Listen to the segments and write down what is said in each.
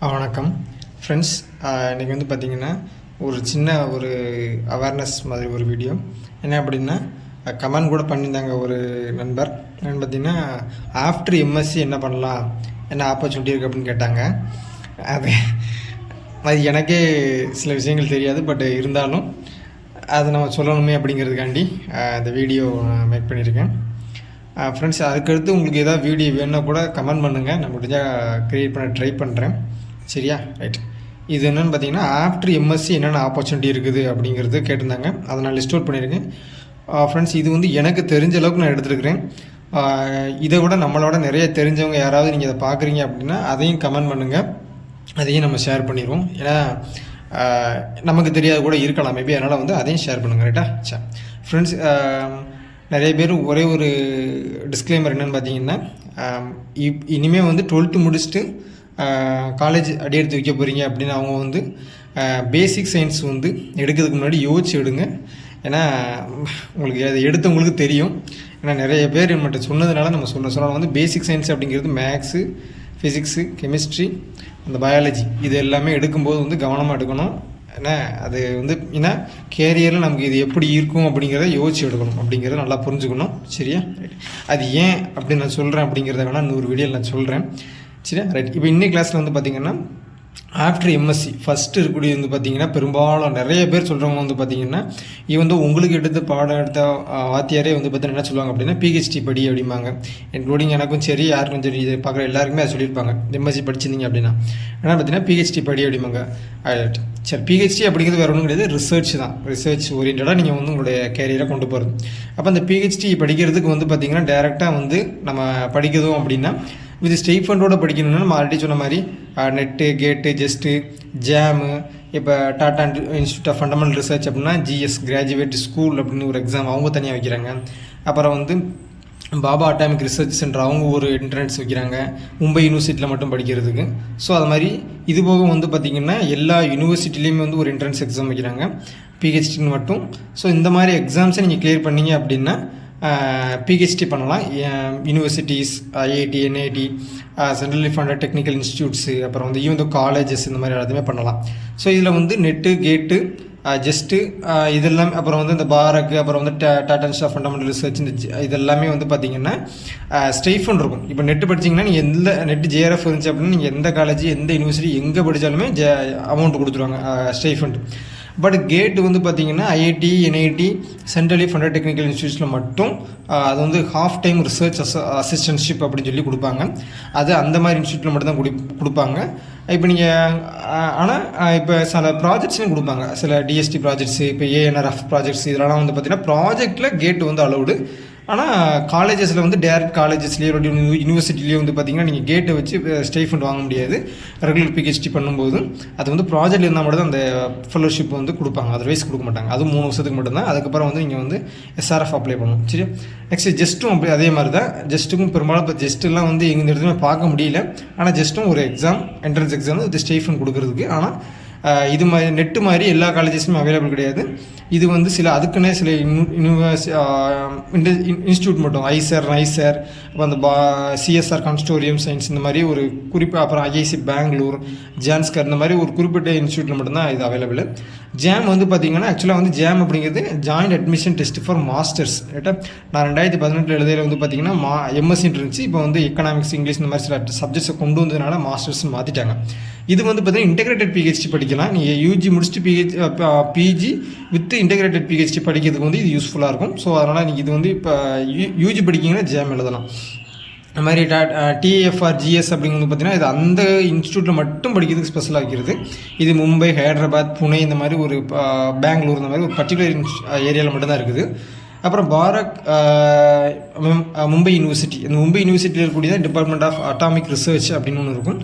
வணக்கம் ஃப்ரெண்ட்ஸ். இன்றைக்கி வந்து பார்த்திங்கன்னா ஒரு சின்ன அவேர்னஸ் மாதிரி ஒரு வீடியோ. என்ன அப்படின்னா, கமெண்ட் கூட பண்ணியிருந்தாங்க ஒரு நண்பர். என்னென்னு பார்த்திங்கன்னா, ஆஃப்டர் எம்எஸ்சி என்ன பண்ணலாம், என்ன ஆப்பர்ச்சுனிட்டி இருக்குது அப்படின்னு கேட்டாங்க. அது எனக்கே சில விஷயங்கள் தெரியாது, பட் இருந்தாலும் அதை நம்ம சொல்லணுமே அப்படிங்கிறதுக்காண்டி இந்த வீடியோ நான் மேக் பண்ணியிருக்கேன். ஃப்ரெண்ட்ஸ், அதுக்கடுத்து உங்களுக்கு எதாவது வீடியோ வேணுன்னா கூட கமெண்ட் பண்ணுங்கள், நான் முடிஞ்சால் க்ரியேட் பண்ண ட்ரை பண்ணுறேன். சரியா? ரைட். இது என்னென்னு பார்த்தீங்கன்னா, ஆஃப்டர் எம்எஸ்சி என்னென்ன ஆப்பர்ச்சுனிட்டி இருக்குது அப்படிங்கிறது கேட்டிருந்தாங்க. அதை நான் லிஸ்ட் அவுட் பண்ணியிருக்கேன். ஃப்ரெண்ட்ஸ், இது வந்து எனக்கு தெரிஞ்ச அளவுக்கு நான் எடுத்துருக்கிறேன். இதை விட நம்மளோட நிறைய தெரிஞ்சவங்க யாராவது நீங்கள் இதை பார்க்குறீங்க அப்படின்னா அதையும் கமெண்ட் பண்ணுங்கள், அதையும் நம்ம ஷேர் பண்ணிடுவோம். ஏன்னா நமக்கு தெரியாது கூட இருக்கலாம் மேபி, அதனால் வந்து அதையும் ஷேர் பண்ணுங்கள். ரைட்டா? சரி ஃப்ரெண்ட்ஸ், நிறைய பேர் ஒரே ஒரு டிஸ்க்ளைமர் என்னென்னு பார்த்தீங்கன்னா, இனிமேல் வந்து 12th முடிச்சுட்டு காலேஜ் அடி எடுத்து வைக்க போகிறீங்க அப்படின்னு அவங்க வந்து பேசிக் சயின்ஸ் வந்து எடுக்கிறதுக்கு முன்னாடி யோசிச்சு எடுங்க. ஏன்னா உங்களுக்கு அது எடுத்தவங்களுக்கு தெரியும். ஏன்னா நிறைய பேர் நம்மகிட்ட சொன்னதுனால நம்ம சொன்னால் வந்து பேசிக் சயின்ஸ் அப்படிங்கிறது மேக்ஸு, ஃபிசிக்ஸு, கெமிஸ்ட்ரி, அந்த பயாலஜி இது எல்லாமே எடுக்கும்போது வந்து கவனமாக எடுக்கணும். ஏன்னா அது வந்து ஏன்னா கேரியரில் நமக்கு இது எப்படி இருக்கும் அப்படிங்கிறத யோசிச்சு எடுக்கணும் அப்படிங்கிறத நல்லா புரிஞ்சுக்கணும். சரியா? அது ஏன் அப்படி நான் சொல்கிறேன் அப்படிங்கிறத வேணால் இன்னொரு வீடியோவில் நான் சொல்கிறேன். சரியா? ரைட். இப்போ இன்னைக்கு கிளாஸில் வந்து பார்த்திங்கன்னா, ஆஃப்டர் எம்எஸ்சி ஃபஸ்ட்டு இருக்கக்கூடிய வந்து பார்த்திங்கன்னா, பெரும்பாலும் நிறைய பேர் சொல்கிறவங்க வந்து பார்த்திங்கன்னா, இது வந்து உங்களுக்கு பாடம் எடுத்த வாத்தியாரே வந்து பார்த்தீங்கன்னா என்ன சொல்லுவாங்க அப்படின்னா, பிஹெச்டி படி அப்படிம்பாங்க. இன்க்ளூடிங் எனக்கும் சரி, யாருக்கும் சரி, இதை பார்க்குற எல்லாருக்குமே அதை சொல்லியிருப்பாங்க. எம்எஸ்சி படிச்சிருந்தீங்க அப்படின்னா ஏன்னா பார்த்தீங்கன்னா பிஹெச்டி படி அப்படிம்பாங்க. சரி, பிஹெச்டி அப்படிங்கிறது வேறு ஒன்றும் கிடையாது, ரிசர்ச் தான். ரிசர்ச் ஓரியன்டாக நீங்கள் வந்து உங்களுடைய கேரியரை கொண்டு போகிறது. அப்போ அந்த பிஹெச்டி படிக்கிறதுக்கு வந்து பார்த்திங்கன்னா டேரெக்டாக வந்து நம்ம படிக்கிறதும் அப்படின்னா வித் ஸ்டைஃபண்டோடு படிக்கணும்னா நம்ம ஆல்ரெடி சொன்ன மாதிரி நெட்டு, கேட்டு, ஜெஸ்ட்டு, ஜாமு, இப்போ Tata Institute of Fundamental Research அப்படின்னா ஜிஎஸ், கிராஜுவேட் ஸ்கூல் அப்படின்னு ஒரு எக்ஸாம் அவங்க தனியாக வைக்கிறாங்க. அப்புறம் வந்து பாபா அட்டாமிக் ரிசர்ச் சென்டர் அவங்க ஒரு என்ட்ரன்ஸ் வைக்கிறாங்க மும்பை யூனிவர்சிட்டியில் மட்டும் படிக்கிறதுக்கு. ஸோ அது மாதிரி இது போக வந்து பார்த்திங்கன்னா எல்லா யூனிவர்சிட்டிலையுமே வந்து ஒரு என்ட்ரன்ஸ் எக்ஸாம் வைக்கிறாங்க பிஹெச்டின்னு மட்டும். ஸோ இந்த மாதிரி எக்ஸாம்ஸை நீங்கள் கிளியர் பண்ணீங்க அப்படின்னா பிஹெச்டி பண்ணலாம். Universities, IIT, NIT, centrally funded technical institutes, அப்புறம் வந்து ஈவன் காலேஜஸ், இந்த மாதிரி எல்லாத்தையுமே பண்ணலாம். ஸோ இதில் வந்து நெட்டு, கேட்டு, ஜஸ்ட்டு இதெல்லாம், அப்புறம் வந்து இந்த பாரக்கு, அப்புறம் வந்து Tata Institute of Fundamental Research, இந்த இதெல்லாமே வந்து பார்த்திங்கன்னா ஸ்டைஃபண்ட் இருக்கும். இப்போ நெட்டு படிச்சிங்கன்னா நீங்கள் எந்த நெட்டு ஜேஆர்எஃப் இருந்துச்சு அப்படின்னா நீங்கள் எந்த காலேஜ், எந்த யூனிவர்சிட்டி எங்கே படித்தாலுமே அமௌண்ட் கொடுத்துருவாங்க ஸ்டைஃபண்ட். பட் கேட்டு வந்து பார்த்திங்கன்னா IIT, NIT, centrally funded technical இன்ஸ்டியூட்ஸில் மட்டும் அது வந்து ஹாஃப் டைம் ரிசர்ச் அசிஸ்டன்ட்ஷிப் அப்படின்னு சொல்லி கொடுப்பாங்க. அது அந்த மாதிரி இன்ஸ்டியூட்டில் மட்டும்தான் கொடுப்பாங்க. இப்போ நீங்கள் ஆனால் இப்போ சில ப்ராஜெக்ட்ஸுமே கொடுப்பாங்க, சில டிஎஸ்டி ப்ராஜெக்ட்ஸு, இப்போ ஏஎன்ஆர்எஃப் ப்ராஜெக்ட்ஸ், இதெல்லாம் வந்து பார்த்திங்கன்னா ப்ராஜெக்டில் கேட்டு வந்து அலௌடு. ஆனால் காலேஜஸில் வந்து டேரக்ட் காலேஜஸ்லேயோ யூனிவர்சிட்டிலேயோ வந்து பார்த்திங்கன்னா நீங்கள் கேட்டை வச்சு ஸ்டைஃபண்ட் வாங்க முடியாது. ரெகுலர் பிஹெச்டி பண்ணும்போது அது வந்து ப்ராஜெக்ட் இருந்தால் மட்டும் தான் அந்த ஃபெலோஷிப் வந்து கொடுப்பாங்க, அதர்வைஸ் கொடுக்க மாட்டாங்க. அதுவும் 3 வருஷத்துக்கு மட்டும்தான். அதுக்கப்புறம் வந்து நீங்கள் வந்து எஸ்ஆர்எஃப் அப்ளை பண்ணணும். சரி, நெக்ஸ்ட் ஜஸ்ட்டும் அப்படி அதே மாதிரி தான். ஜஸ்ட்டுக்கும் பெரும்பாலும் இப்போ ஜஸ்ட்டெல்லாம் வந்து எங்கள் இடத்துலையுமே பார்க்க முடியல. ஆனால் ஜஸ்ட்டும் ஒரு எக்ஸாம், என்ட்ரன்ஸ் எக்ஸாம் இது ஸ்டைஃபண்ட் கொடுக்குறதுக்கு. ஆனால் இது மாதிரி நெட்டு மாதிரி எல்லா காலேஜஸுமே அவைலபிள் கிடையாது. இது வந்து சில அதுக்குன்னே சில இன்ஸ்டியூட் மட்டும், ஐசர், அப்புறம் அந்த சிஎஸ்ஆர் கன்ஸ்டோரியம் சயின்ஸ், இந்த மாதிரி ஒரு குறிப்பிட்ட, அப்புறம் ஐஐசி பெங்களூர், ஜான்ஸ்கர், இந்த மாதிரி ஒரு குறிப்பிட்ட இன்ஸ்டியூட்டில் மட்டும்தான் இது அவைலபிள். ஜாம் வந்து பார்த்திங்கன்னா ஆக்சுவலாக வந்து ஜாம் அப்படிங்கிறது joint admission test for masters. ரைட்டா? நான் 2018 எழுதையில் வந்து பார்த்திங்கன்னா எம்எஸ்சின்னு இருந்துச்சு. இப்போ வந்து எக்கனாமிக்ஸ், இங்கிலீஷ், இந்த மாதிரி சில சப்ஜெக்ட்ஸை கொண்டு வந்ததுனால மாஸ்டர்ஸ்னு மாற்றிட்டாங்க. இது வந்து பார்த்திங்கன்னா இன்டெகிரேட்டட் பிஹெச்டி படிக்கலாம். நீங்கள் யூஜி முடிச்சுட்டு பிஜி வித் இன்டெகிரேட்டட் பிஹெச்டி படிக்கிறதுக்கு வந்து இது யூஸ்ஃபுல்லாக இருக்கும். ஸோ அதனால் நீங்கள் இது வந்து இப்போ யூஜி படிக்கிங்கன்னா ஜாம் எழுதலாம். அது மாதிரி டிஎஃப்ஆர், ஜிஎஸ் அப்படிங்கிறது பார்த்திங்கன்னா இது அந்த இன்ஸ்டியூட்டில் மட்டும் படிக்கிறதுக்கு ஸ்பெஷலாக வைக்கிறது. இது மும்பை, ஹைதராபாத், புனே, இந்த மாதிரி ஒரு பெங்களூர், இந்த மாதிரி ஒரு பர்டிகுலர் ஏரியாவில் மட்டும்தான் இருக்குது. அப்புறம் பாரக் மும்பை யூனிவர்சிட்டி, இந்த மும்பை யூனிவர்சிட்டியில் இருக்கக்கூடிய டிபார்ட்மெண்ட் ஆஃப் அட்டாமிக் ரிசர்ச் அப்படின்னு ஒன்று இருக்கும்.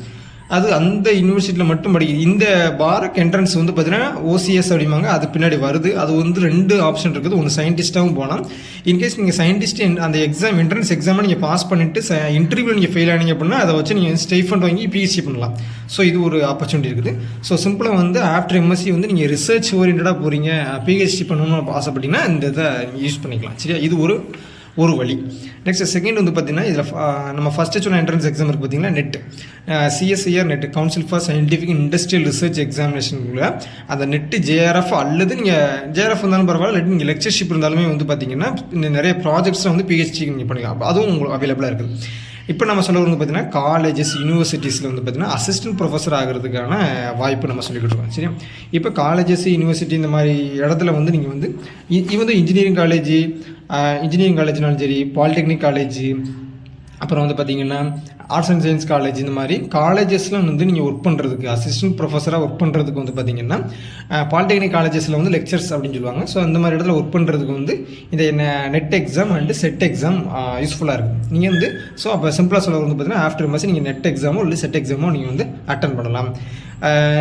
அது அந்த யூனிவர்சிட்டியில் மட்டும் படிக்குது. இந்த பாரக் என்ட்ரன்ஸ் வந்து பார்த்தீங்கன்னா ஓசிஎஸ் அப்படிம்பாங்க, அது பின்னாடி வருது. அது வந்து 2 ஆப்ஷன் இருக்குது. ஒன்று சயின்டிஸ்ட்டாகவும் போகலாம். இன்கேஸ் நீங்கள் சயின்டிஸ்ட் அந்த எக்ஸாம், என்ட்ரன்ஸ் எக்ஸாமை நீங்கள் பாஸ் பண்ணிவிட்டு இன்டர்வியூ நீங்கள் ஃபெயில் ஆனீங்க அப்படின்னா அதை வச்சு நீங்கள் ஸ்டைஃபண்ட் வாங்கி பிஹெச்டி பண்ணலாம். ஸோ இது ஒரு ஆப்பர்ச்சுனிட்டி இருக்குது. ஸோ சிம்பிளாக வந்து ஆஃப்டர் எம்எஸ்சி வந்து நீங்கள் ரிசர்ச் ஓரியன்டாக போகிறீங்க, பிஹெச்டி பண்ணணும்னு ஆசைப்பட்டீங்கன்னா இந்த இதை யூஸ் பண்ணிக்கலாம். சரியா? இது ஒரு ஒரு வழி. நெக்ஸ்ட் செகண்ட் வந்து பார்த்தீங்கன்னா இதில் நம்ம ஃபஸ்ட்டு சொன்ன என்ட்ரன்ஸ் எக்ஸாம் இருக்குது பார்த்தீங்கன்னா NET, CSIR NET, council for scientific industrial research எக்ஸாமினேஷனுக்குள்ள அந்த நெட்டு ஜேஆர்எஃப் அல்லது நீங்கள் ஜேஆர்எஃப் இருந்தாலும் பரவாயில்ல, இல்லாட்டி நீங்கள் லெக்சர்ஷிப் இருந்தாலுமே வந்து பார்த்தீங்கன்னா நிறைய ப்ராஜெக்ட்ஸில் வந்து பிஹெச்டி நீங்கள் பண்ணிக்கலாம், அதுவும் உங்களுக்கு அவைலபிளாக இருக்குது. இப்போ நம்ம சொல்ல வந்து பார்த்தீங்கன்னா காலேஜஸ் யூனிவர்சிட்டிஸில் வந்து பார்த்தீங்கன்னா அசிஸ்டன்ட் ப்ரொஃபஸர் ஆகிறதுக்கான வாய்ப்பு நம்ம சொல்லிக்கிட்டு இருக்கோம். சரியா, இப்போ காலேஜஸ் யூனிவர்சிட்டி இந்த மாதிரி இடத்துல வந்து நீங்கள் வந்து வந்து இன்ஜினியரிங் காலேஜ்னாலும் சரி, பாலிடெக்னிக் காலேஜ், அப்புறம் வந்து பார்த்திங்கன்னா ஆர்ட்ஸ் அண்ட் சயின்ஸ் காலேஜ், இந்த மாதிரி காலேஜஸ்லாம் வந்து நீங்கள் ஒர்க் பண்ணுறதுக்கு அசிஸ்டன்ட் ப்ரொஃபஸராக ஒர்க் பண்ணுறதுக்கு வந்து பார்த்திங்கன்னா பாலிடெக்னிக் காலேஜஸில் வந்து லெக்சர்ஸ் அப்படின்னு சொல்லுவாங்க. ஸோ அந்த மாதிரி இடத்துல ஒர்க் பண்ணுறதுக்கு வந்து இந்த net exam and set exam யூஸ்ஃபுல்லாக இருக்குது. நீங்கள் வந்து ஸோ அப்போ சிம்பிளாக சொல்ல வந்து பார்த்தீங்கன்னா ஆஃப்டர் மாதம் நீங்கள் நெட் எக்ஸாமோ இல்லை செட் எக்ஸாமோ நீங்கள் வந்து அட்டன் பண்ணலாம்.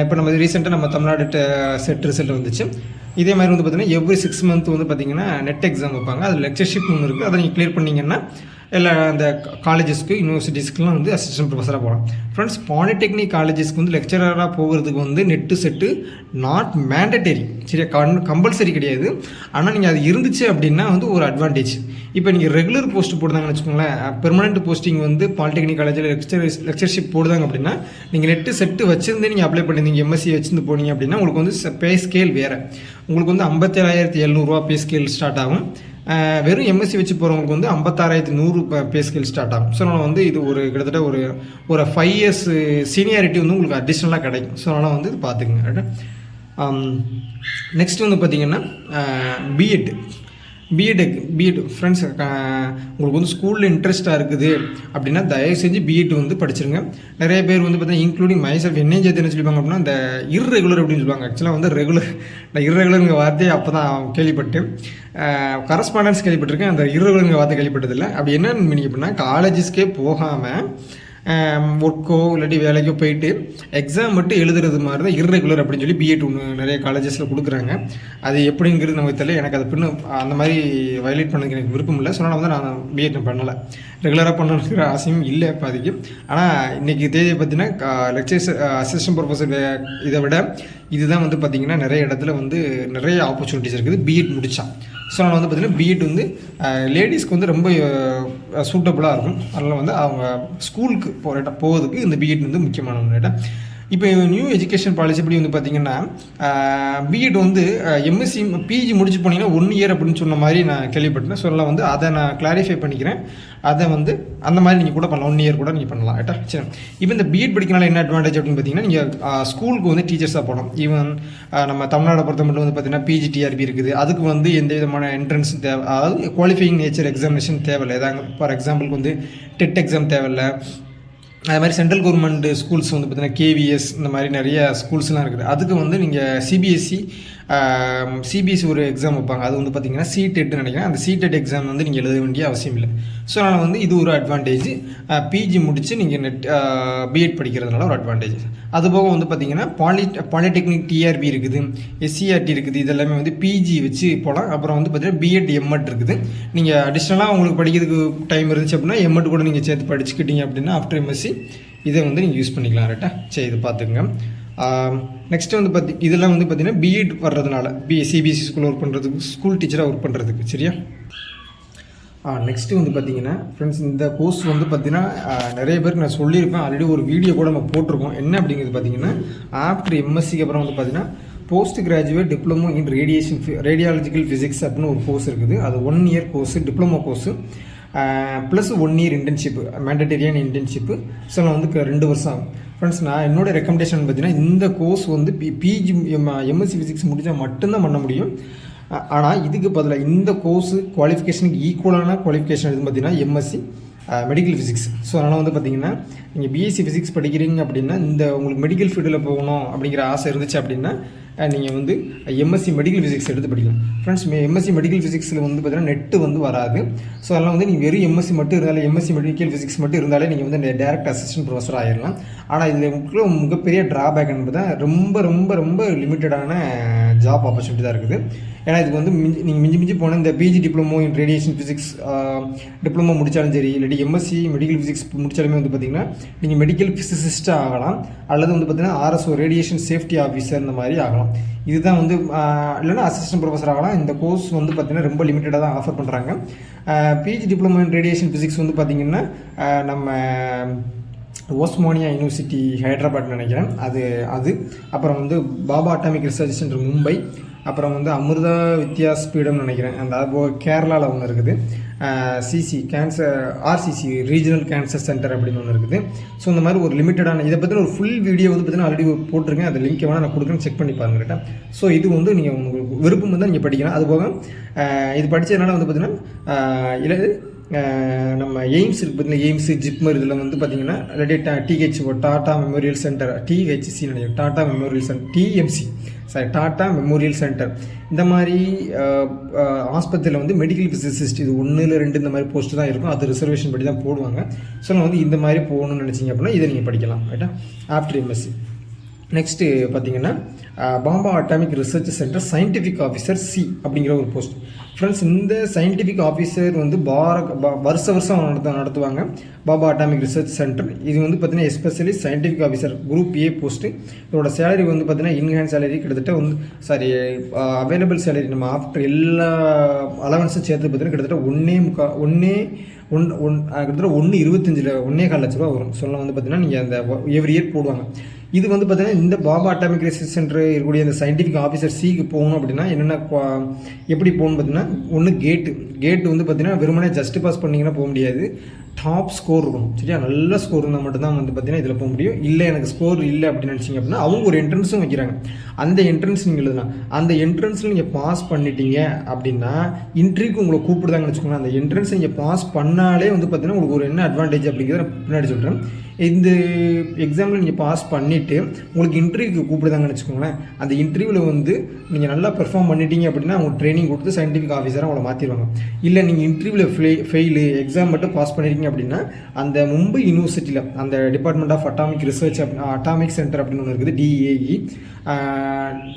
இப்போ நம்ம ரீசெண்டாக நம்ம தமிழ்நாடு செட் ரிசல்ட் வந்துச்சு. இதே மாதிரி வந்து பார்த்திங்கன்னா எவ்ரி 6 months வந்து பார்த்திங்கன்னா நெட் எக்ஸாம் வைப்பாங்க. அது லெக்சர்ஷிப் ஒன்று இருக்குது. அதை நீங்கள் கிளியர் பண்ணிங்கன்னா எல்லா அந்த காலேஜஸ்க்கு யூனிவர்சிட்டிஸ்க்குலாம் வந்து அசிஸ்டன்ட் ப்ரொஃபஸராக போகலாம். ஃப்ரெண்ட்ஸ், பாலிடெக்னிக் காலேஜஸ்க்கு வந்து லெக்சராக போகிறதுக்கு வந்து நெட்டு செட்டு நாட் மேண்டட்டரி, சரியா, கம்பல்சரி கிடையாது. ஆனால் நீங்கள் அது இருந்துச்சு அப்படின்னா வந்து ஒரு அட்வான்டேஜ். இப்போ நீங்கள் ரெகுலர் போஸ்ட் போடுதாங்கன்னு வச்சுக்கோங்களேன், பெர்மனெண்ட் போஸ்டிங் வந்து பாலிடெக்னிக் காலேஜில் லெக்சர்ஷிப் போடுதாங்க அப்படின்னா நீங்கள் நெட்டு செட்டு வச்சுருந்து நீங்கள் அப்ளை பண்ணியிருந்தீங்க, எம்எஸ்சி வச்சுருந்து போனீங்க அப்படின்னா உங்களுக்கு வந்து பே ஸ்கேல் வேறு. உங்களுக்கு வந்து 57,700 பே ஸ்கேல் ஸ்டார்ட் ஆகும். வெறும் எம்எஸ்சி வச்சு போகிறவங்களுக்கு வந்து 56,100 பே ஸ்கேல் ஸ்டார்ட் ஆகும். ஸோ அதனால் வந்து இது ஒரு கிட்டத்தட்ட ஒரு 5 years சீனியாரிட்டி வந்து உங்களுக்கு அடிஷ்னலாக கிடைக்கும். ஸோ அதனால் வந்து இது பார்த்துக்குங்க. நெக்ஸ்ட் வந்து பார்த்திங்கன்னா பிஎட் ஃப்ரெண்ட்ஸ், உங்களுக்கு வந்து ஸ்கூலில் இன்ட்ரெஸ்ட்டாக இருக்குது அப்படின்னா தயவு செஞ்சு பிஎட் வந்து படிச்சிருங்க. நிறைய பேர் வந்து பார்த்தீங்கன்னா இன்க்ளூடிங் மைசெல்ஃப் என்னையும் சேர்த்து என்ன சொல்லிப்பாங்க அப்படின்னா இந்த இர்ரெகுலர் அப்படின்னு சொல்லுவாங்க. ஆக்சுவலாக வந்து நான் இர்ரெகுலருங்கிற வார்த்தையை அப்போ தான் கேள்விப்பட்டேன். கரஸ்பாண்டன்ஸ் கேள்விப்பட்டிருக்கேன், அந்த இர்ரெகுலருங்கிற வார்த்தை கேள்விப்பட்டதில்லை. அப்படி என்னன்னு மீனிங் அப்படின்னா காலேஜஸ்க்கே போகாமல் ஒர்க்கோ இல்லாட்டி வேலைக்கோ போயிட்டு எக்ஸாம் மட்டும் எழுதுறது மாதிரி தான் இர்ரெகுலர் அப்படின்னு சொல்லி பிஎட் ஒன்று நிறைய காலேஜஸில் கொடுக்குறாங்க. அது எப்படிங்கிறது நமக்கு தெரியல. எனக்கு அது பின்னும் அந்த மாதிரி வயலேட் பண்ணதுக்கு எனக்கு விருப்பம் இல்லை. சொன்னால் வந்து நான் பிஎட் பண்ணலை, ரெகுலராக பண்ணணுங்கிற ஆசையும் இல்லை இப்போதைக்கு. ஆனால் இன்றைக்கி தேதியை பார்த்தீங்கன்னா லெக்சர்ஸ் அசிஸ்டன்ட் ப்ரொஃபஸர் இதை விட இதுதான் வந்து பார்த்திங்கன்னா நிறைய இடத்துல வந்து நிறைய ஆப்பர்ச்சுனிட்டிஸ் இருக்குது பிஎட் முடித்தா. ஸோ அதனால் வந்து பார்த்திங்கன்னா பிஎட் வந்து லேடிஸ்க்கு வந்து ரொம்ப சூட்டபுளாக இருக்கும். அதனால் வந்து அவங்க ஸ்கூலுக்கு போகிறதுக்கு இந்த பிஎட் வந்து முக்கியமான ஒன்று. இப்போ நியூ எஜுகேஷன் பாலிசி எப்படி வந்து பார்த்திங்கன்னா பிஎட் வந்து எம்எஸ்சி பிஜி முடிச்சு போனீங்கன்னா 1 year அப்படின்னு சொன்ன மாதிரி நான் கேள்விப்பட்டேன். ஸோ அதெல்லாம் வந்து அதை நான் கிளாரிஃபை பண்ணிக்கிறேன். அதை வந்து அந்த மாதிரி நீங்கள் கூட பண்ணலாம், 1 year கூட நீங்கள் பண்ணலாம். ரைட்டா, சரி. இப்போ இந்த பிஎட் படிக்கனால என்ன அட்வான்டேஜ் அப்படின்னு பார்த்தீங்கன்னா நீங்கள் ஸ்கூலுக்கு வந்து டீச்சர்ஸாக போகலாம். ஈவன் நம்ம தமிழ்நாடை பொறுத்த மட்டும் வந்து பார்த்திங்கன்னா பிஜிடிஆர்பி இருக்குது. அதுக்கு வந்து எந்த விதமான என்ட்ரன்ஸ் தேவை, அதாவது குவாலிஃபையிங் நேச்சர் எக்ஸாமினேஷன் தேவையில்லை. ஏதாங்க ஃபார் எக்ஸாம்பிளுக்கு வந்து டெட் எக்ஸாம் தேவையில்லை. அது மாதிரி சென்ட்ரல் கவர்மெண்ட் ஸ்கூல்ஸ் வந்து பார்த்திங்கன்னா கேவிஎஸ் இந்த மாதிரி நிறைய ஸ்கூல்ஸ்லாம் இருக்குது. அதுக்கு வந்து நீங்கள் சிபிஎஸ்சி ஒரு எக்ஸாம் வைப்பாங்க. அது வந்து பார்த்திங்கன்னா சிடெட்னு நினைக்கிறேன். அந்த சிடெட் எக்ஸாம் வந்து நீங்கள் எழுத வேண்டிய அவசியம் இல்லை. ஸோ அதனால் வந்து இது ஒரு அட்வான்டேஜ். பிஜி முடித்து நீங்கள் பிஎட் படிக்கிறதுனால ஒரு அட்வான்டேஜ். அதுபோக வந்து பார்த்திங்கன்னா பாலிடெக்னிக் டிஆர்பி இருக்குது, எஸ்சிஆர்டி இருக்குது. இதெல்லாமே வந்து பிஜி வச்சு போகலாம். அப்புறம் வந்து பார்த்திங்கன்னா பிஎட் எம்எட் இருக்குது. நீங்கள் அடிஷ்னலாக உங்களுக்கு படிக்கிறதுக்கு டைம் இருந்துச்சு அப்படின்னா எம்எட் கூட நீங்கள் சேர்த்து படிச்சுக்கிட்டீங்க அப்படின்னா ஆஃப்டர் எம்எஸ்சி இதை வந்து நீங்கள் யூஸ் பண்ணிக்கலாம். ரைட்டா, சரி, இது பார்த்துக்குங்க. நெக்ஸ்ட்டு வந்து இதெல்லாம் வந்து பார்த்திங்கன்னா பிஎட் வர்றதுனால சிபிஎஸ்சி ஸ்கூலில் ஒர்க் பண்ணுறதுக்கு, ஸ்கூல் டீச்சராக ஒர்க் பண்ணுறதுக்கு. சரியா, நெக்ஸ்ட்டு வந்து பார்த்திங்கன்னா ஃப்ரெண்ட்ஸ், இந்த கோர்ஸ் வந்து பார்த்திங்கன்னா நிறைய பேருக்கு நான் சொல்லியிருப்பேன். ஆல்ரெடி ஒரு வீடியோ கூட நம்ம போட்டிருக்கோம். என்ன அப்படிங்கிறது பார்த்திங்கன்னா ஆஃப்டர் எம்எஸ்சிக்கு அப்புறம் வந்து பார்த்திங்கன்னா post graduate diploma in radiological physics அப்படின்னு ஒரு கோர்ஸ் இருக்குது. அது 1 year course, diploma course plus 1 year internship, மேண்டட்டரியான இன்டர்ன்ஷிப்பு. ஸோ நான் வந்து 2 வருஷம் ஆகும். ஃப்ரெண்ட்ஸ், நான் என்னோடய ரெக்கமெண்டேஷன் பார்த்தீங்கன்னா இந்த கோர்ஸ் வந்து பிஜி எம்எஸ்சி ஃபிசிக்ஸ் முடித்தா மட்டும்தான் பண்ண முடியும். ஆனால் இதுக்கு பதிலாக இந்த கோர்ஸு குவாலிஃபிகேஷனுக்கு ஈக்குவலான குவாலிஃபிகேஷன் எதுன்னு பார்த்தீங்கன்னா எம்எஸ்சி மெடிக்கல் ஃபிசிக்ஸ். ஸோ அதனால் வந்து பார்த்திங்கன்னா நீங்கள் பிஎஸ்சி ஃபிசிக்ஸ் படிக்கிறீங்க அப்படின்னா இந்த உங்களுக்கு மெடிக்கல் ஃபீல்டில் போகணும் அப்படிங்கிற ஆசை இருந்துச்சு அப்படின்னா நீங்கள் வந்து எம்எஸ்சி மெடிக்கல் ஃபிசிக்ஸ் எடுத்து படிக்கலாம். ஃப்ரெண்ட்ஸ், எம்எஸ்சி மெடிக்கல் ஃபிசிக்ஸில் வந்து பார்த்தீங்கன்னா நெட்டு வந்து வராது. ஸோ அதெல்லாம் வந்து நீங்கள் வெறும் எம்எஸ்சி மட்டும் இருந்தாலே, எம்எஸ்சி மெடிக்கல் ஃபிசிக்ஸ் மட்டும் இருந்தாலே நீங்கள் வந்து டேரக்ட் அசிஸ்டன்ட் ப்ரொஃபஸர் ஆகிடலாம். ஆனால் இதில் மிகப்பெரிய ட்ராபேக் என்பது ரொம்ப ரொம்ப ரொம்ப லிமிட்டடான ஜாப் ஆப்பர்ச்சுனிட்டி தான் இருக்குது. ஏன்னா இதுக்கு வந்து நீங்கள் மிஞ்சி போனால் இந்த PG diploma in radiation physics diploma முடித்தாலும் சரி, இல்லாட்டி எம்எஸ்சி மெடிக்கல் ஃபிசிக்ஸ் முடித்தாலுமே வந்து பார்த்திங்கன்னா நீங்கள் மெடிக்கல் ஃபிசிசிஸ்ட்டாக ஆகலாம், அல்லது வந்து பார்த்திங்கன்னா ஆர்எஸ்ஓ ரேடியேஷன் சேஃப்டி ஆஃபீஸர் இந்த மாதிரி ஆகலாம். இதுதான் வந்து இல்லைன்னா அசிஸ்டன்ட் ப்ரொஃபஸர் ஆகலாம். இந்த கோர்ஸ் வந்து பார்த்திங்கன்னா ரொம்ப லிமிட்டடாக தான் ஆஃபர் பண்ணுறாங்க. PG diploma in radiation physics வந்து பார்த்திங்கன்னா நம்ம ஓஸ்மானியா யூனிவர்சிட்டி ஹைதராபாத் நினைக்கிறேன், அது அப்புறம் வந்து Baba atomic research centre Mumbai, அப்புறம் வந்து அமிர்தா வித்யாஸ்பீடம்னு நினைக்கிறேன், அந்த கேரளாவில் ஒன்று இருக்குது, CC cancer RCC regional cancer centre அப்படின்னு ஒன்று இருக்குது. ஸோ இந்த மாதிரி ஒரு லிமிட்டடான இதை பற்றின ஒரு ஃபுல் வீடியோ வந்து பார்த்தீங்கன்னா ஆல்ரெடி போட்டிருக்கேன், அந்த லிங்க் வேணால் நான் கொடுக்குறேன், செக் பண்ணி பாருங்க கரெக்டாக. ஸோ இது வந்து நீங்கள் உங்களுக்கு விருப்பம் தான் நீங்கள் படிக்கலாம். அதுபோக இது படித்ததுனால வந்து பார்த்தீங்கன்னா இல்லை நம்ம எய்ம்ஸ் இருக்குது பார்த்தீங்கன்னா, எய்ம்ஸ் ஜிப்மர் இதில் வந்து பார்த்தீங்கன்னா இல்லாட்டி டிஹெச்ஓ டாடா மெமோரியல் சென்டர், டிஹெச்சி நினைக்கிறேன், Tata memorial centre, TMC Tata memorial centre, இந்த மாதிரி ஆஸ்பத்திரியில் வந்து மெடிக்கல் ஃபிசிசிஸ்ட் இது 1 இல்லை 2 இந்த மாதிரி போஸ்ட்டு தான் இருக்கும். அது ரிசர்வேஷன் படி தான் போடுவாங்க. ஸோ நான் வந்து இந்த மாதிரி போகணும்னு நினச்சிங்க அப்படின்னா இதை நீங்கள் படிக்கலாம் ரைட்டா ஆஃப்டர் எம்எஸ்சி. நெக்ஸ்ட்டு பார்த்தீங்கன்னா Baba atomic research centre scientific officer C அப்படிங்கிற ஒரு போஸ்ட். ஃப்ரெண்ட்ஸ், இந்த சயின்டிஃபிக் ஆஃபீஸர் வந்து வருஷம் நடத்துவாங்க பாபா அட்டாமிக் ரிசர்ச் சென்டர். இது வந்து பார்த்தீங்கன்னா especially scientific officer group A post. இதோட சேலரி வந்து பார்த்தீங்கன்னா இன்ஹேண்ட் சேலரி கிட்டத்தட்ட வந்து அவைலபிள் சேலரி நம்ம ஆஃப்டர் எல்லா அலவன்ஸும் சேர்த்து பார்த்தீங்கன்னா கிட்டத்தட்ட கிட்டத்தட்ட 1.25 லட்ச ரூபா வரும். சொல்ல வந்து பார்த்தீங்கன்னா நீங்கள் அந்த எவ்ரி இயர் போடுவாங்க. இது வந்து பார்த்தீங்கன்னா இந்த பாபா அட்டாமிக் ரிசர்ச் சென்டர் இருக்கக்கூடிய அந்த சயின்டிஃபிக் ஆஃபீஸர் சிக்கு போகணும் அப்படின்னா என்னென்ன எப்படி போகணும்னு பார்த்தீங்கன்னா, ஒன்று கேட்டு வந்து பார்த்தீங்கன்னா வெறுமனே ஜஸ்ட் பாஸ் பண்ணிங்கன்னா போக முடியாது, டாப் ஸ்கோர் இருக்கணும். சரியா, நல்ல ஸ்கோர் இருந்தால் மட்டும்தான் வந்து பார்த்தீங்கன்னா இதில் போக முடியும். இல்லை எனக்கு ஸ்கோர் இல்லை அப்படின்னு நினச்சிங்க அப்படின்னா அவங்க ஒரு என்ட்ரன்ஸும் வைக்கிறாங்க. அந்த என்ட்ரன்ஸ் நீங்கள் எழுதலாம். அந்த என்ட்ரன்ஸில் நீங்கள் பாஸ் பண்ணிட்டீங்க அப்படின்னா இன்ட்ரிவ்யூக்கு உங்களை கூப்பிடுதாங்கன்னு வச்சுக்கோங்களேன். அந்த என்ட்ரன்ஸ் நீங்கள் பாஸ் பண்ணாலே வந்து பார்த்தீங்கன்னா உங்களுக்கு ஒரு என்ன அட்வான்டேஜ் அப்படிங்கிறத பின்னாடி சொல்கிறேன். இந்த எக்ஸாமில் நீங்கள் பாஸ் பண்ணிவிட்டு உங்களுக்கு இன்டர்வியூக்கு கூப்பிடுதாங்கன்னு வச்சுக்கோங்களேன். அந்த இன்டர்வியூவில் வந்து நீங்கள் நல்லா பெர்ஃபார்ம் பண்ணிட்டீங்க அப்படின்னா அவங்க ட்ரைனிங் கொடுத்து சயின்டிஃபிக் ஆஃபீஸராக அவங்கள மாற்றிடுவாங்க. இல்லை நீங்கள் இன்டர்வியூவில் ஃபெயிலு எக்ஸாம் மட்டும் பாஸ் பண்ணியிருக்கீங்க அப்படின்னா அந்த மும்பை யூனிவர்சிட்டியில் அந்த department of atomic research atomic centre அப்படின்னு ஒன்று இருக்குது, டிஏஇ,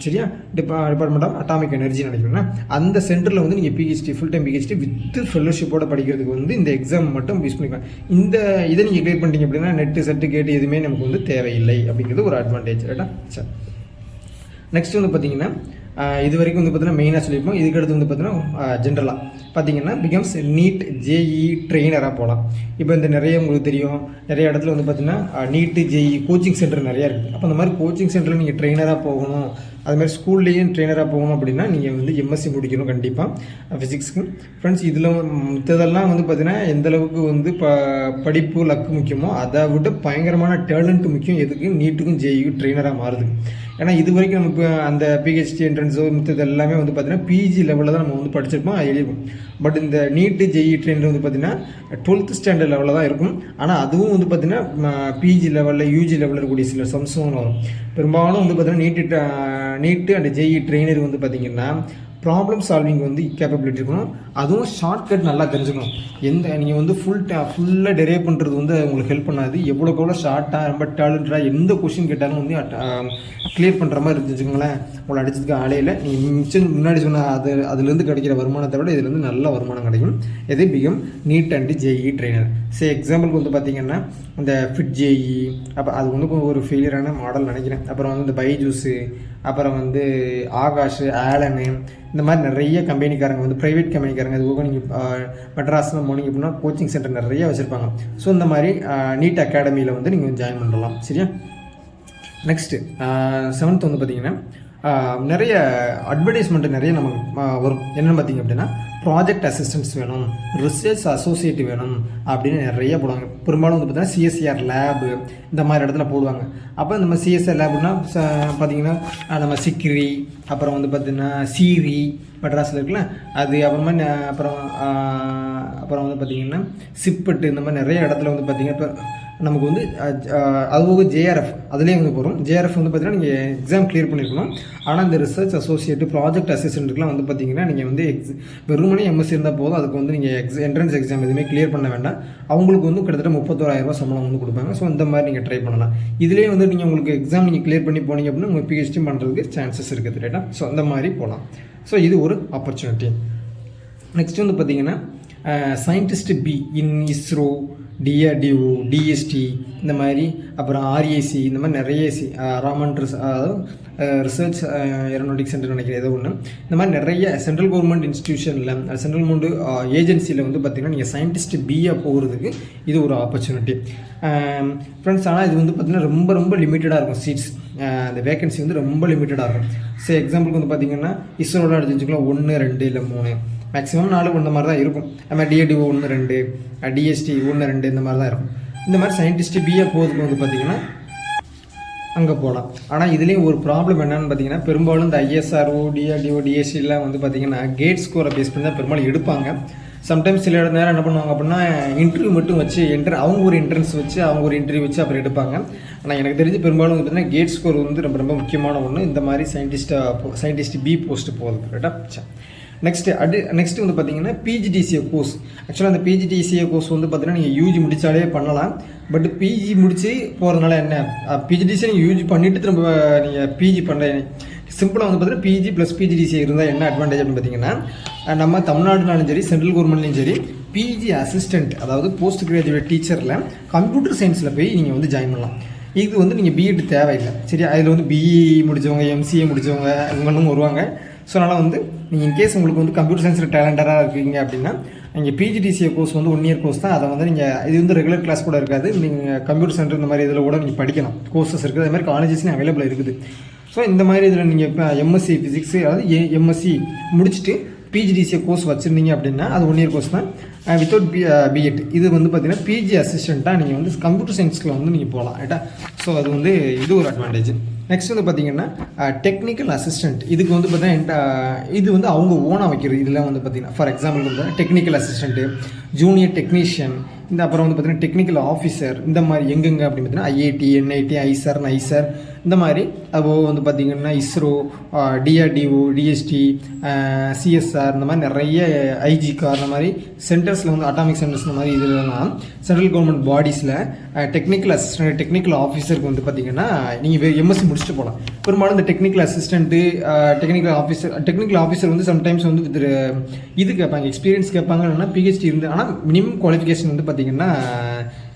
சரியா, டிபார்ட்மெண்ட் ஆஃப் அட்டாமிக் எனர்ஜி நினைக்கிறேன். அந்த சென்டரில் வந்து நீங்கள் PhD full time PhD with ஃபெல்லோஷிப்போட படிக்கிறதுக்கு வந்து இந்த எக்ஸாம் மட்டும் யூஸ் பண்ணிக்கலாம். இதை நீங்கள் கிளியர் பண்ணிட்டீங்க அப்படின்னா நெட்டு சர்டிஃபிகேட் எதுவுமே நமக்கு வந்து தேவையில்லை அப்படிங்கிறது ஒரு அட்வான்டேஜ் ரைட்டா. சரி, நெக்ஸ்ட் வந்து பார்த்தீங்கன்னா இது வரைக்கும் வந்து பார்த்தீங்கன்னா மெயினாக சொல்லியிருப்போம். இதுக்கடுத்து வந்து பார்த்தீங்கன்னா ஜென்ரலாக பார்த்தீங்கன்னா பிகம்ஸ் நீட் ஜேஇ ட்ரெயினராக போகலாம். இப்போ இந்த நிறைய உங்களுக்கு தெரியும், நிறைய இடத்துல வந்து பார்த்தீங்கன்னா நீட்டு ஜேஇ கோச்சிங் சென்டர் நிறையா இருக்குது. அப்போ அந்த மாதிரி கோச்சிங் சென்டரில் நீங்கள் ட்ரெயினராக போகணும், அதுமாதிரி ஸ்கூல்லேயும் ட்ரெயினராக போகணும் அப்படின்னா நீங்கள் வந்து எம்எஸ்சி முடிக்கணும் கண்டிப்பாக ஃபிசிக்ஸ்க்கு. ஃப்ரெண்ட்ஸ், இதில் மித்ததெல்லாம் வந்து பார்த்தீங்கன்னா எந்தளவுக்கு வந்து படிப்பு லக்கு முக்கியமோ அதை விட பயங்கரமான டேலண்ட் முக்கியம் எதுக்கு நீட்டுக்கும் ஜேஇக்கும் ட்ரெயினராக மாறுது. ஏன்னா இது வரைக்கும் நம்ம இப்போ அந்த பிஹெச்டி என்ட்ரன்ஸோ மித்தது எல்லாமே வந்து பார்த்தீங்கன்னா பிஜி லெவலில் தான் நம்ம வந்து படிச்சிருப்போம், எழுதிப்போம். பட் இந்த நீட்டு ஜேஇ ட்ரெயினர் வந்து பார்த்தீங்கன்னா 12th ஸ்டாண்டர்ட் லெவலில் தான் இருக்கும். ஆனால் அதுவும் வந்து பார்த்தீங்கன்னா பிஜி லெவலில் யூஜி லெவலில் இருக்கக்கூடிய சில சம்சம் வரும். பெரும்பாலும் வந்து பார்த்தீங்கன்னா நீட்டு அண்ட் ஜேஇ ட்ரெயினர் வந்து பார்த்தீங்கன்னா ப்ராப்ளம் சால்விங் வந்து கேப்பபிலிட்டி இருக்கணும். அதுவும் ஷார்ட்கட் நல்லா தெரிஞ்சுக்கணும். நீங்கள் வந்து ஃபுல்லாக டெரைவ் பண்ணுறது வந்து உங்களுக்கு ஹெல்ப் பண்ணாது. எவ்வளோக்கு எவ்வளோ ஷார்ட்டாக ரொம்ப டேலண்டாக எந்த கொஷின் கேட்டாலும் வந்து கிளியர் பண்ணுற மாதிரி இருந்துச்சுங்களேன், உங்களை அடிச்சதுக்கு ஆலையில் நீங்கள் மிச்சம் முன்னாடி சொன்ன அதுலேருந்து கிடைக்கிற வருமானத்தை விட இதுலேருந்து நல்ல வருமானம் கிடைக்கும். இது become NEET and JEE trainer. சரி, எக்ஸாம்பிளுக்கு வந்து பார்த்திங்கன்னா இந்த ஃபிட் ஜேஇ, அப்போ அது வந்து ஒரு ஃபெயிலியரான மாடல் நினைக்கிறேன். அப்புறம் வந்து இந்த பைஜூஸு, அப்புறம் வந்து ஆகாஷ், ஆலனு, இந்த மாதிரி நிறைய கம்பெனிக்காரங்க வந்து ப்ரைவேட் கம்பெனிக்காரங்க அது போக நீங்கள் மெட்ராஸில் போனீங்க அப்படின்னா கோச்சிங் சென்டர் நிறைய வச்சுருப்பாங்க. ஸோ இந்த மாதிரி நீட் அகாடமியில் வந்து நீங்கள் ஜாயின் பண்ணலாம். சரியா, நெக்ஸ்ட்டு 7th வந்து பார்த்திங்கன்னா நிறைய அட்வர்டைஸ்மெண்ட்டு நிறைய நமக்கு வரும். என்னென்னு பார்த்திங்க அப்படின்னா ப்ராஜெக்ட் அசிஸ்டன்ஸ் வேணும், ரிசர்ச் அசோசியேட் வேணும் அப்படின்னு நிறைய போடுவாங்க. பெரும்பாலும் வந்து பார்த்தீங்கன்னா சிஎஸ்சிஆர் லேபு இந்த மாதிரி இடத்துல போடுவாங்க. அப்போ இந்த மாதிரி சிஎஸ்ஆர் லேபுனா பார்த்திங்கன்னா நம்ம சிக்ரி, அப்புறம் வந்து பார்த்திங்கன்னா சீரி மெட்ராஸில் இருக்குல்ல அது, அப்புறமா அப்புறம் வந்து பார்த்திங்கன்னா சிப்பட்டு, இந்த மாதிரி நிறைய இடத்துல வந்து பார்த்திங்கன்னா இப்போ நமக்கு வந்து அதுபோக ஜேஆர்எஃப் அதுலேயே வந்து போகிறோம். ஜேஆர்எஃப் வந்து பார்த்தீங்கன்னா நீங்கள் எக்ஸாம் கிளியர் பண்ணியிருக்கணும். ஆனால் இந்த ரிசர்ச் அசோசியேட் ப்ராஜெக்ட் அசிஸ்டண்ட்டுக்குலாம் வந்து பார்த்தீங்கன்னா நீங்கள் வந்து வெறுமனே எம்எஸ்சி இருந்தால் போதும். அதுக்கு வந்து நீங்கள் என்ட்ரன்ஸ் எக்ஸாம் எதுவுமே கிளியர் பண்ண வேண்டாம். அவங்களுக்கு வந்து கிட்டத்தட்ட 31,000 சம்பளம் வந்து கொடுப்பாங்க. ஸோ இந்த மாதிரி நீங்கள் ட்ரை பண்ணலாம். இதிலே வந்து நீங்கள் உங்களுக்கு எக்ஸாம் நீங்கள் கிளியர் பண்ணி போனீங்க அப்படின்னா உங்களுக்கு பிஹெச்டி பண்ணுறதுக்கு சான்சஸ் இருக்குது. ரைட்டா? ஸோ அந்த மாதிரி போகலாம். ஸோ இது ஒரு ஆப்பர்ச்சுனிட்டி. நெக்ஸ்ட் வந்து பார்த்தீங்கன்னா scientist be in ISRO, DRDO, DST இந்த மாதிரி, அப்புறம் ஆர்ஏசி இந்த மாதிரி நிறைய ராமன் அதாவது ரிசர்ச் ஏரோநாட்டிக் சென்டர் நினைக்கிறேன் ஏதோ ஒன்று. இந்த மாதிரி நிறைய சென்ட்ரல் கவர்மெண்ட் இன்ஸ்டிடியூஷனில் சென்ட்ரல் கவர்மெண்ட் ஏஜென்சியில் வந்து பார்த்திங்கன்னா நீங்கள் சயின்டிஸ்ட் பியாக போகிறதுக்கு இது ஒரு ஆப்பர்ச்சுனிட்டி ஃப்ரெண்ட்ஸ். ஆனால் இது வந்து பார்த்திங்கன்னா ரொம்ப ரொம்ப லிமிட்டடாக இருக்கும் சீட்ஸ். அந்த வேகன்சி வந்து ரொம்ப லிமிட்டடாக இருக்கும். ஸோ எக்ஸாம்பிளுக்கு வந்து பார்த்திங்கன்னா இஸ்ரோவில் எடுத்துக்கலாம் 1, 2 இல்லை 3 மேக்ஸிமம் 4 இந்த மாதிரி தான் இருக்கும். அது மாதிரி டிஆர்டிஓ 1, 2, டிஎஸ்டி 1, 2 இந்த மாதிரி தான் இருக்கும். இந்த மாதிரி சயின்டிஸ்ட் பிஏ போகிறதுக்கு வந்து பார்த்திங்கன்னா அங்கே போகலாம். ஆனால் இதுலேயும் ஒரு ப்ராப்ளம் என்னென்னு பார்த்தீங்கன்னா பெரும்பாலும் இந்த ஐஎஸ்ஆர்ஓ, டிஆர்டிஓ, டிஎஸ்டிலாம் வந்து பார்த்திங்கன்னா கேட் ஸ்கோரை பேஸ் பண்ணி தான் பெரும்பாலும் எடுப்பாங்க. சம்டைம்ஸ் சில நேரம் என்ன பண்ணுவாங்க அப்படின்னா இன்டர்வியூ மட்டும் வச்சு அவங்க ஒரு என்ட்ரன்ஸ் வச்சு அவங்க ஒரு இன்டர்வியூ வச்சு அப்புறம் எடுப்பாங்க. ஆனால் எனக்கு தெரிஞ்சு பெரும்பாலும் வந்து பார்த்தீங்கன்னா கேட் ஸ்கோர் வந்து ரொம்ப ரொம்ப முக்கியமான ஒன்று இந்த மாதிரி சயின்டிஸ்ட் பி போஸ்ட்டு போகிறது. கரெக்டாக? நெக்ஸ்ட் வந்து பார்த்தீங்கன்னா பிஜிடிசிஏ கோர்ஸ். ஆக்சுவலாக அந்த பிஜிடிசிஏ கோர்ஸ் வந்து பார்த்தீங்கன்னா நீங்கள் யூஜி முடித்தாலே பண்ணலாம். பட் பிஜி முடித்து போகிறதுனால என்ன, பிஜிடிசிஏ நீங்கள் யூஜி பண்ணிவிட்டு திரும்ப நீங்கள் பிஜி பண்ணுற சிம்பிளாக வந்து பார்த்தீங்கன்னா பிஜி ப்ளஸ் பிஜிடிசிஏ இருந்தால் என்ன அட்வான்டேஜ் அப்படின்னு பார்த்தீங்கன்னா நம்ம தமிழ்நாடுனாலும் சரி சென்ட்ரல் கவர்மெண்ட்லையும் சரி பிஜி அசிஸ்டண்ட் அதாவது போஸ்ட் கிராஜுவேட் டீச்சரில் கம்ப்யூட்டர் சயின்ஸில் போய் நீங்கள் வந்து ஜாயின் பண்ணலாம். இது வந்து நீங்கள் பிஎட் தேவையில்லை. சரி, அதில் வந்து பிஇ முடித்தவங்க, எம்சிஏ முடித்தவங்க இவங்களும் வருவாங்க. ஸோ அதனால் வந்து நீங்கள் இன்கேஸ் உங்களுக்கு வந்து கம்ப்யூட்டர் சயின்ஸில் டேலண்டடாக இருக்கீங்க அப்படின்னா நீங்கள் பிஜிடிசிஏ கோர்ஸ் வந்து 1 இயர் கோர்ஸ் தான். அதை வந்து நீங்கள் இது வந்து ரெகுலர் கிளாஸ் கூட இருக்காது. நீங்கள் கம்ப்யூட்டர் சென்டர் இந்த மாதிரி இதில் கூட நீங்கள் படிக்கலாம். கோர்சஸ் இருக்குது. அது மாதிரி காலேஜஸ்லையும் அவைலபிள் இருக்குது. ஸோ இந்த மாதிரி இதில் நீங்கள் இப்போ எம்எஸ்சி ஃபிசிக்ஸு அதாவது எம்எஸ்சி முடிச்சுட்டு பிஜிடிசிஏ கோர்ஸ் வச்சுருந்தீங்க அப்படின்னா அது 1 இயர் கோர்ஸ் தான் வித்தவுட் பிஎட். இது வந்து பார்த்தீங்கன்னா பிஜி அசிஸ்டண்ட்டாக நீங்கள் வந்து கம்ப்யூட்டர் சயின்ஸில் வந்து நீங்கள் போகலாம். ரைட்டா? ஸோ அது வந்து இது ஒரு அட்வான்டேஜ். நெக்ஸ்ட் வந்து பார்த்தீங்கன்னா டெக்னிக்கல் அசிஸ்டண்ட். இதுக்கு வந்து பார்த்தீங்கன்னா இது வந்து அவங்க ஓனாக வைக்கிறது. இதெல்லாம் வந்து பார்த்தீங்கன்னா ஃபார் எக்ஸாம்பிள் வந்து டெக்னிக்கல் அசிஸ்டண்ட்டு, ஜூனியர் டெக்னீஷியன், இந்த அப்புறம் வந்து பார்த்தீங்கன்னா டெக்னிக்கல் ஆஃபீஸர் இந்த மாதிரி எங்கெங்கே அப்படின்னு பார்த்தீங்கன்னா ஐஐடி, என்ஐடி, ஐசர் இந்த மாதிரி. அதுபோக வந்து பார்த்திங்கன்னா இஸ்ரோ, டிஆர்டிஓ, டிஎஸ்டி, சிஎஸ்ஆர் இந்த மாதிரி நிறைய ஐஜிகார் இந்த மாதிரி சென்டர்ஸில் வந்து அட்டாமிக் சென்டர்ஸ் இந்த மாதிரி இதெல்லாம் சென்ட்ரல் கவர்மெண்ட் பாடிஸில் டெக்னிக்கல் அசிஸ்டன்ட், டெக்னிக்கல் ஆஃபீஸருக்கு வந்து பார்த்திங்கன்னா நீங்கள் எம்எஸ்சி முடிச்சுட்டு போகலாம். பெரும்பாலும் இந்த டெக்னிக்கல் அசிஸ்டண்ட்டு, டெக்னிக்கல் ஆஃபீஸர் வந்து சம்டைம்ஸ் வந்து இது கேட்பாங்க, எக்ஸ்பீரியன்ஸ் கேட்பாங்க. இல்லைன்னா பிஹெச்டி இருந்து, ஆனால் மினிமம் குவாலிஃபிகேஷன் வந்து பார்த்திங்கன்னா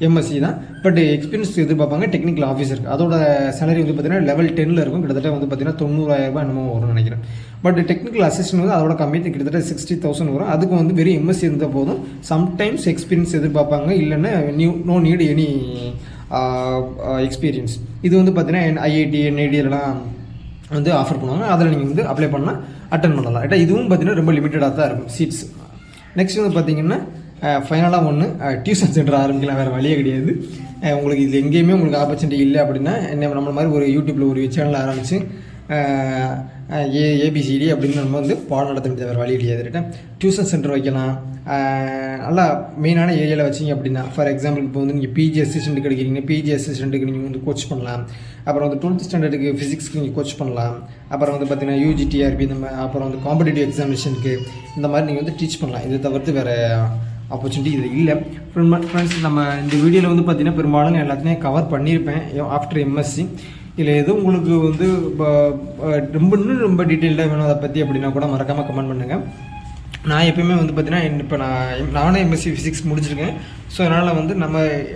எம்எஸ்சி தான். பட் எக்ஸ்பீரியன்ஸ் எதிர்பார்ப்பாங்க டெக்னிக்கல் ஆஃபீஸருக்கு. அதோட சேலரி வந்து பார்த்தீங்கன்னா லெவல் 10 இருக்கும். கிட்டத்தட்ட வந்து பார்த்தீங்கன்னா 90,000 என்னமோ வரும்னு நினைக்கிறேன். பட் டெக்னிக்கல் அசிஸ்டன்ட் வந்து அதோட கம்மி, கிட்டத்தட்ட 60,000 வரும். அதுக்கு வந்து வெறும் எம்எஸ்சி இருந்தால் போதும். சம்டைம்ஸ் எக்ஸ்பீரியன்ஸ் எதிர்பார்ப்பாங்க, இல்லைன்னா நோ நீட் எனி எக்ஸ்பீரியன்ஸ். இது வந்து பார்த்தீங்கன்னா ஐஐடி, என்ஐடிலாம் வந்து ஆஃபர் பண்ணுவாங்க. அதில் நீங்கள் வந்து அப்ளை பண்ணால் அட்டன் பண்ணலாம். ரைட்டா? இதுவும் பார்த்தீங்கன்னா ரொம்ப லிமிட்டடாக தான் இருக்கும் சீட்ஸ். நெக்ஸ்ட் வந்து பார்த்தீங்கன்னா ஃபைனலாக ஒன்று டியூஷன் சென்டர் ஆரம்பிக்கலாம். வேறு வழியே கிடையாது. உங்களுக்கு இது எங்கேயுமே உங்களுக்கு ஆப்பர்ச்சுனிட்டி இல்லை அப்படின்னா நம்ம மாதிரி ஒரு யூடியூப்பில் ஒரு சேனல் ஆரம்பித்து ஏபிசிடி அப்படின்னு நம்ம வந்து பாடம் நடத்த வேண்டியது வேறு வழி கிடையாது. ரைட்டா? டியூஷன் சென்டர் வைக்கலாம். நல்லா மெயினான ஏரியாவில் வச்சிங்க அப்படின்னா ஃபார் எக்ஸாம்பிள் இப்போ வந்து நீங்கள் பிஜி அசிஸ்டண்ட்டு கிடைக்கிறீங்க, பிஜி அசிஸ்டண்ட்டுக்கு நீங்கள் வந்து கோச் பண்ணலாம். அப்புறம் வந்து 12th ஸ்டாண்டர்டுக்கு ஃபிசிக்ஸ்க்கு நீங்கள் கோச் பண்ணலாம். அப்புறம் வந்து பார்த்தீங்கன்னா யூஜிடிஆர்பி இந்த மாதிரி, அப்புறம் வந்து காம்படிட்டிவ் எக்ஸாமினேஷனுக்கு இந்த மாதிரி நீங்கள் வந்து டீச் பண்ணலாம். இதை தவிர்த்து வேறு ஆப்பர்ச்சுனிட்டி இது இல்லை. ஃப்ரெண்ட்ஸ், நம்ம இந்த வீடியோவில் வந்து பார்த்திங்கன்னா பெரும்பாலும் எல்லாத்தையுமே கவர் பண்ணியிருப்பேன் ஆஃப்டர் எம்எஸ்சி. இல்லை எதுவும் உங்களுக்கு வந்து இன்னும் ரொம்ப டீட்டெயில்டாக வேணும் அதை பற்றி அப்படின்னா கூட மறக்காமல் கமெண்ட் பண்ணுங்கள். நான் எப்பயுமே வந்து பார்த்தீங்கன்னா இப்போ நானும் எம்எஸ்சி ஃபிசிக்ஸ் முடிச்சிருக்கேன். ஸோ அதனால் வந்து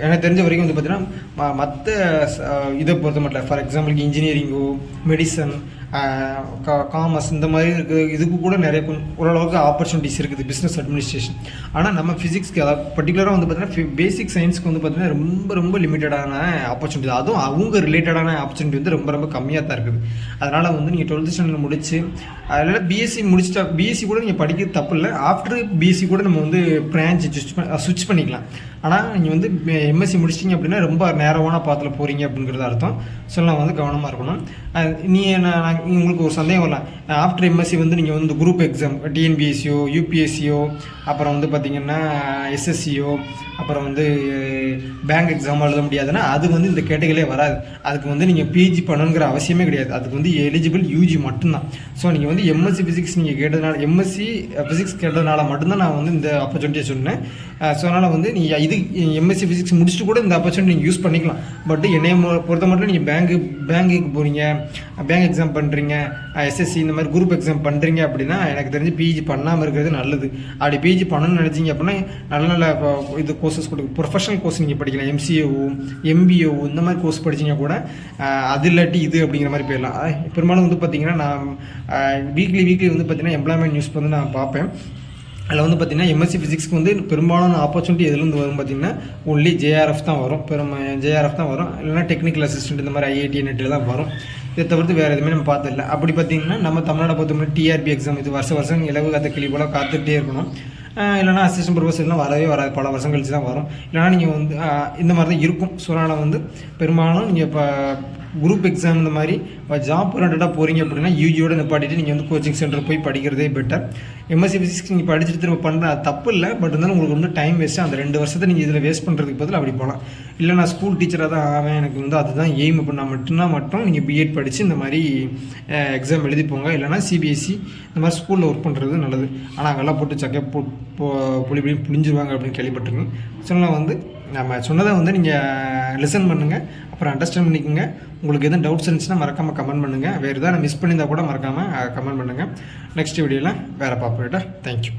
எனக்கு தெரிஞ்ச வரைக்கும் வந்து பார்த்தீங்கன்னா மற்ற இதை பொறுத்த மட்டும் ஃபார் எக்ஸாம்பிளுக்கு இன்ஜினியரிங்கோ, மெடிசன், காமர்ஸ் இந்த மாதிரி இருக்குது. இதுக்கு கூட நிறைய ஓரளவுக்கு ஆப்பர்ச்சுனிட்டிஸ் இருக்குது, பிஸ்னஸ் அட்மினிஸ்ட்ரேஷன். ஆனால் நம்ம ஃபிசிக்ஸ்க்கு அதாவது பர்டிகுலராக வந்து பார்த்தீங்கன்னா பேசிக் சயின்ஸ்க்கு வந்து பார்த்தீங்கன்னா ரொம்ப ரொம்ப லிமிட்டடான ஆப்பர்ச்சுனிட்டி. அதுவும் அவங்க ரிலேட்டடான ஆப்பர்ச்சுனிட்டி வந்து ரொம்ப ரொம்ப கம்மியாக தான் இருக்குது. அதனால் வந்து நீங்கள் 12th ஸ்டாண்டர்ட் முடிச்சு அதனால் பிஎஸ்சி முடிச்சுட்டா பிஎஸ்சி கூட நீங்கள் படிக்கிறது தப்பு இல்லை. ஆஃப்டர் பிஎஸ்சி கூட நம்ம வந்து பிரான்ச் ஸ்விட்ச் பண்ணிக்கலாம். ஆனால் நீங்கள் வந்து எம்எஸ்சி முடிச்சிட்டிங்க அப்படின்னா ரொம்ப நேரமான பாத்தில் போகிறீங்க அப்படிங்கிறது அர்த்தம். ஸோ நான் வந்து கவனமாக இருக்கணும். நான் உங்களுக்கு ஒரு சந்தேகம் வரலாம், ஆஃப்டர் எம்எஸ்சி வந்து நீங்கள் வந்து குரூப் எக்ஸாம் டிஎன்பிஎஸ்சியோ யூபிஎஸ்சியோ அப்புறம் வந்து பார்த்திங்கன்னா எஸ்எஸ்சியோ அப்புறம் வந்து பேங்க் எக்ஸாம் எழுத முடியாதுன்னா அது வந்து இந்த கேட்டகரியிலே வராது. அதுக்கு வந்து நீங்கள் பிஜி பண்ணணுங்கிற அவசியமே கிடையாது. அதுக்கு வந்து எலிஜிபிள் யூஜி மட்டும்தான். ஸோ நீங்கள் வந்து எம்எஸ்சி ஃபிசிக்ஸ் நீங்கள் கேட்டதுனால எம்எஸ்சி ஃபிசிக்ஸ் கேட்டதுனால மட்டும்தான் நான் வந்து இந்த ஆப்பர்ச்சுனிட்டியை சொன்னேன். ஸோ அதனால் வந்து நீங்கள் இது எம்எஸ்சி ஃபிசிக்ஸ் முடிச்சுட்டு கூட இந்த ஆப்பர்ச்சுனிட்டி நீங்கள் யூஸ் பண்ணிக்கலாம். பட் என்னைய பொறுத்த மட்டும் நீங்கள் பேங்குக்கு போகிறீங்க, பேங்க் எக்ஸாம் பண்ணுறீங்க, எஸ்எஸ்சி இந்த மாதிரி குரூப் எக்ஸாம் பண்ணுறீங்க அப்படின்னா எனக்கு தெரிஞ்சு பிஜி பண்ணாமல் இருக்கிறது நல்லது. அப்படி பிஜி பண்ணணும்னு நினச்சிங்க அப்படின்னா நல்ல நல்ல இது கோர்சஸ் கொடுக்கும், ப்ரொஃபஷனல் கோர்ஸ் நீங்கள் படிக்கலாம். எம்சிஏஓ எம்பிஏஓ இந்த மாதிரி கோர்ஸ் படிச்சிங்க கூட அது இல்லாட்டி இது அப்படிங்கிற மாதிரி போயிடலாம். பெரும்பாலும் வந்து பார்த்திங்கன்னா நான் வீக்லி வந்து பார்த்திங்கன்னா எம்ப்ளாய்மெண்ட் நியூஸ் வந்து நான் பார்ப்பேன். அதில் வந்து பார்த்திங்கன்னா எம்எஸ்சி ஃபிசிக்ஸ்க்கு வந்து பெரும்பாலான ஆப்பர்ச்சுனிட்டி எதுலேருந்து வரும் பார்த்திங்கன்னா ஒன்லி ஜேஆர்எஃப் தான் வரும். ஜேஆர்எஃப் தான் வரும், இல்லைனா டெக்னிக்கல் அசிஸ்டன்ட் இந்த மாதிரி ஐஐடி நெட்டில் தான் வரும். இதை தவிர்த்து வேறு எதுவுமே நம்ம பார்த்ததில்ல. அப்படி பார்த்திங்கன்னா நம்ம தமிழ்நாடு பார்த்தோம்னா டிஆர்பி எக்ஸாம் இது வருஷம் இலவு காத்த கிளி போல் காத்துகிட்டே இருக்கணும். இல்லைனா அசிஸ்டன்ட் ப்ரொஃபஸர்லாம் வரவே வராது, பல வருஷம் கழிச்சு தான் வரும். இல்லைனா நீங்கள் வந்து இந்த மாதிரி தான் இருக்கும். ஸோ அதனால் வந்து பெரும்பாலும் நீங்கள் இப்போ குரூப் எக்ஸாம் இந்த மாதிரி ஜாப் ஓரியன்டாக போகிறீங்க அப்படின்னா யூஜியோட நிப்பாட்டிட்டு நீங்கள் வந்து கோச்சிங் சென்டர் போய் படிக்கிறதே பெட்டர். எம்எஸ்சி ஃபிசிக்ஸ் நீங்கள் படிச்சுட்டு திரும்ப பண்ணுற அது தப்பு இல்லை. பட் இருந்தாலும் உங்களுக்கு வந்து டைம் வேஸ்ட்டு. அந்த 2 வருஷத்தை நீங்கள் இதில் வேஸ்ட் பண்ணுறதுக்கு பதில் அப்படி போகலாம். இல்லை நான் ஸ்கூல் டீச்சராக தான் ஆவேன், எனக்கு வந்து அதுதான் எய்ம் அப்படின்னா மட்டும் நீங்கள் பிஎட் படித்து இந்த மாதிரி எக்ஸாம் எழுதி போங்க. இல்லைனா சிபிஎஸ்சி இந்த மாதிரி ஸ்கூலில் ஒர்க் பண்ணுறது நல்லது. ஆனால் அங்கெல்லாம் போட்டு சக்கை புளிஞ்சிருவாங்க அப்படின்னு கேள்விப்பட்டிருக்கேன். ஸோ வந்து நம்ம சொன்னதை வந்து நீங்கள் லிசன் பண்ணுங்கள், அப்புறம் அண்டர்ஸ்டாண்ட் பண்ணிக்கோங்க. உங்களுக்கு எதுவும் டவுட்ஸ் இருந்துச்சுன்னா மறக்காமல் கமெண்ட் பண்ணுங்கள். வேறு எதாவது நான் மிஸ் பண்ணியிருந்தால் கூட மறக்காமல் கமெண்ட் பண்ணுங்கள். நெக்ஸ்ட் வீடியோவில் வேறு பார்ப்போம். தேங்க்யூ.